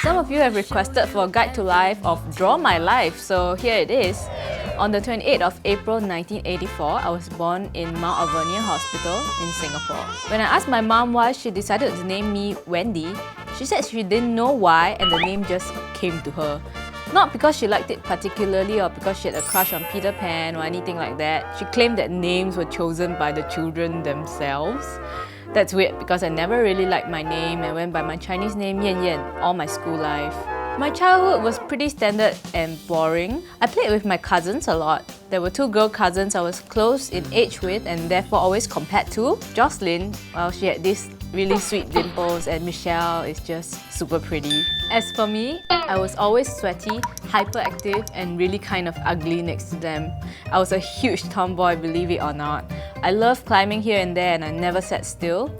Some of you have requested for a guide to life of Draw My Life, so here it is. On the 28th of April 1984, I was born in Mount Alvernia Hospital in Singapore. When I asked my mom why she decided to name me Wendy, she said she didn't know why and the name just came to her. Not because she liked it particularly or because she had a crush on Peter Pan or anything like that. She claimed that names were chosen by the children themselves. That's weird because I never really liked my name and went by my Chinese name Yan Yan all my school life. My childhood was pretty standard and boring. I played with my cousins a lot. There were two girl cousins I was close in age with and therefore always compared to. Jocelyn, well, she had these really sweet dimples, and Michelle is just super pretty. As for me, I was always sweaty, hyperactive, and really kind of ugly next to them. I was a huge tomboy, believe it or not. I loved climbing here and there and I never sat still.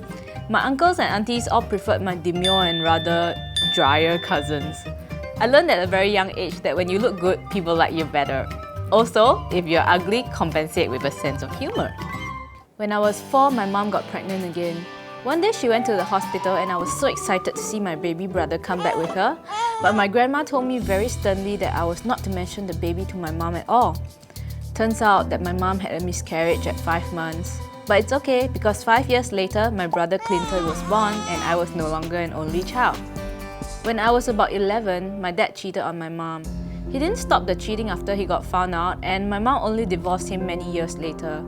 My uncles and aunties all preferred my demure and rather drier cousins. I learned at a very young age that when you look good, people like you better. Also, if you're ugly, compensate with a sense of humor. When I was 4, my mom got pregnant again. One day she went to the hospital and I was so excited to see my baby brother come back with her. But my grandma told me very sternly that I was not to mention the baby to my mom at all. Turns out that my mom had a miscarriage at 5 months. But it's okay because 5 years later, my brother Clinton was born and I was no longer an only child. When I was about 11, my dad cheated on my mom. He didn't stop the cheating after he got found out and my mom only divorced him many years later.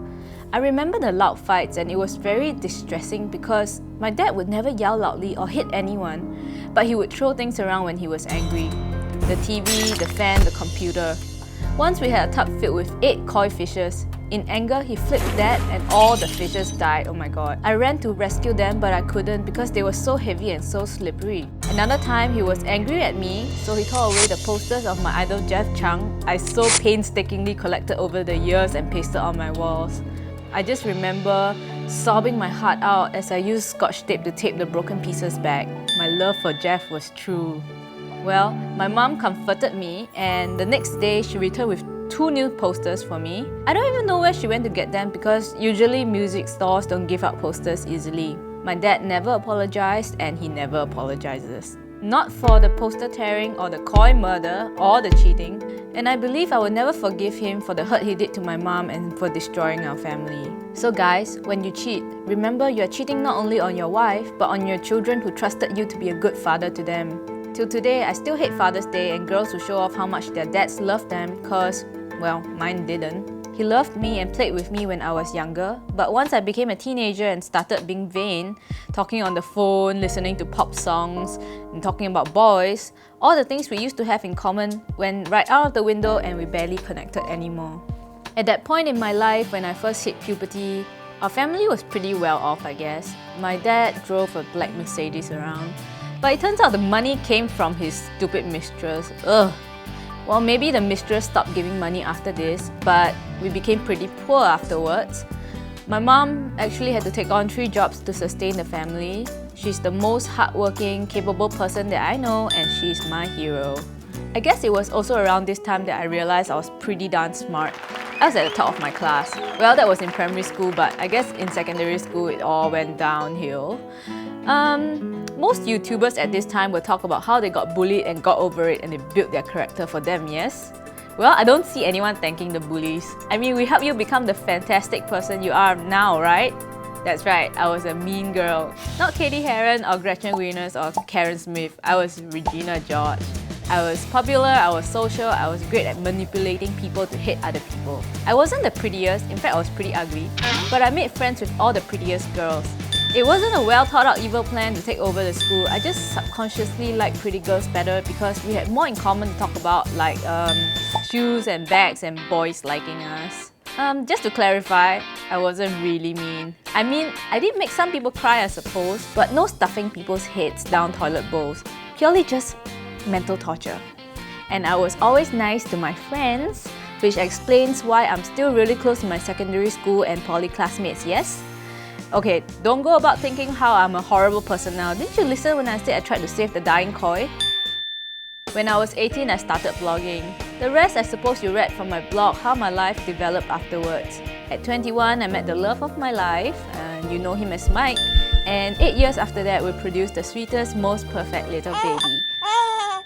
I remember the loud fights and it was very distressing because my dad would never yell loudly or hit anyone, but he would throw things around when he was angry. The TV, the fan, the computer. Once we had a tub filled with 8 koi fishes. In anger, he flipped that and all the fishes died, oh my god. I ran to rescue them but I couldn't because they were so heavy and so slippery. Another time, he was angry at me, so he tore away the posters of my idol Jeff Chung I so painstakingly collected over the years and pasted on my walls. I just remember sobbing my heart out as I used scotch tape to tape the broken pieces back. My love for Jeff was true. Well, my mom comforted me and the next day she returned with 2 new posters for me. I don't even know where she went to get them because usually music stores don't give out posters easily. My dad never apologized and he never apologizes. Not for the poster tearing or the koi murder or the cheating. And I believe I will never forgive him for the hurt he did to my mom and for destroying our family. So guys, when you cheat, remember you are cheating not only on your wife, but on your children who trusted you to be a good father to them. Till today, I still hate Father's Day and girls who show off how much their dads love them cause, well, mine didn't. He loved me and played with me when I was younger, but once I became a teenager and started being vain, talking on the phone, listening to pop songs, and talking about boys, all the things we used to have in common went right out of the window and we barely connected anymore. At that point in my life when I first hit puberty, our family was pretty well off, I guess. My dad drove a black Mercedes around, but it turns out the money came from his stupid mistress. Ugh. Well, maybe the mistress stopped giving money after this, but we became pretty poor afterwards. My mom actually had to take on 3 jobs to sustain the family. She's the most hardworking, capable person that I know, and she's my hero. I guess it was also around this time that I realized I was pretty darn smart. I was at the top of my class. Well, that was in primary school, but I guess in secondary school it all went downhill. Most YouTubers at this time will talk about how they got bullied and got over it and they built their character for them, yes? Well, I don't see anyone thanking the bullies. I mean, we help you become the fantastic person you are now, right? That's right, I was a mean girl. Not Katie Heron or Gretchen Wieners or Karen Smith. I was Regina George. I was popular, I was social, I was great at manipulating people to hate other people. I wasn't the prettiest, in fact I was pretty ugly, but I made friends with all the prettiest girls. It wasn't a well thought out evil plan to take over the school. I just subconsciously liked pretty girls better because we had more in common to talk about, like shoes and bags and boys liking us. Just to clarify, I wasn't really mean. I mean, I did make some people cry, I suppose, but no stuffing people's heads down toilet bowls. Purely just mental torture. And I was always nice to my friends, which explains why I'm still really close to my secondary school and poly classmates, yes? Okay, don't go about thinking how I'm a horrible person now. Didn't you listen when I said I tried to save the dying koi? When I was 18, I started blogging. The rest I suppose you read from my blog how my life developed afterwards. At 21, I met the love of my life, and you know him as Mike. And 8 years after that, we produced the sweetest, most perfect little baby.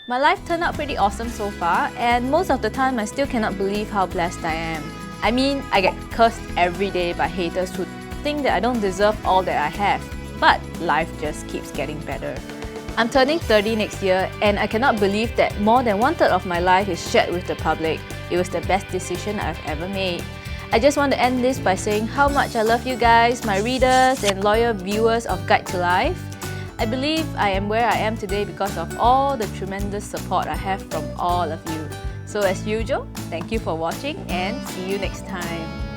My life turned out pretty awesome so far, and most of the time I still cannot believe how blessed I am. I mean, I get cursed every day by haters who think that I don't deserve all that I have, but life just keeps getting better. I'm turning 30 next year, and I cannot believe that more than 1/3 of my life is shared with the public. It was the best decision I've ever made. I just want to end this by saying how much I love you guys, my readers and loyal viewers of Guide to Life. I believe I am where I am today because of all the tremendous support I have from all of you. So as usual, thank you for watching and see you next time.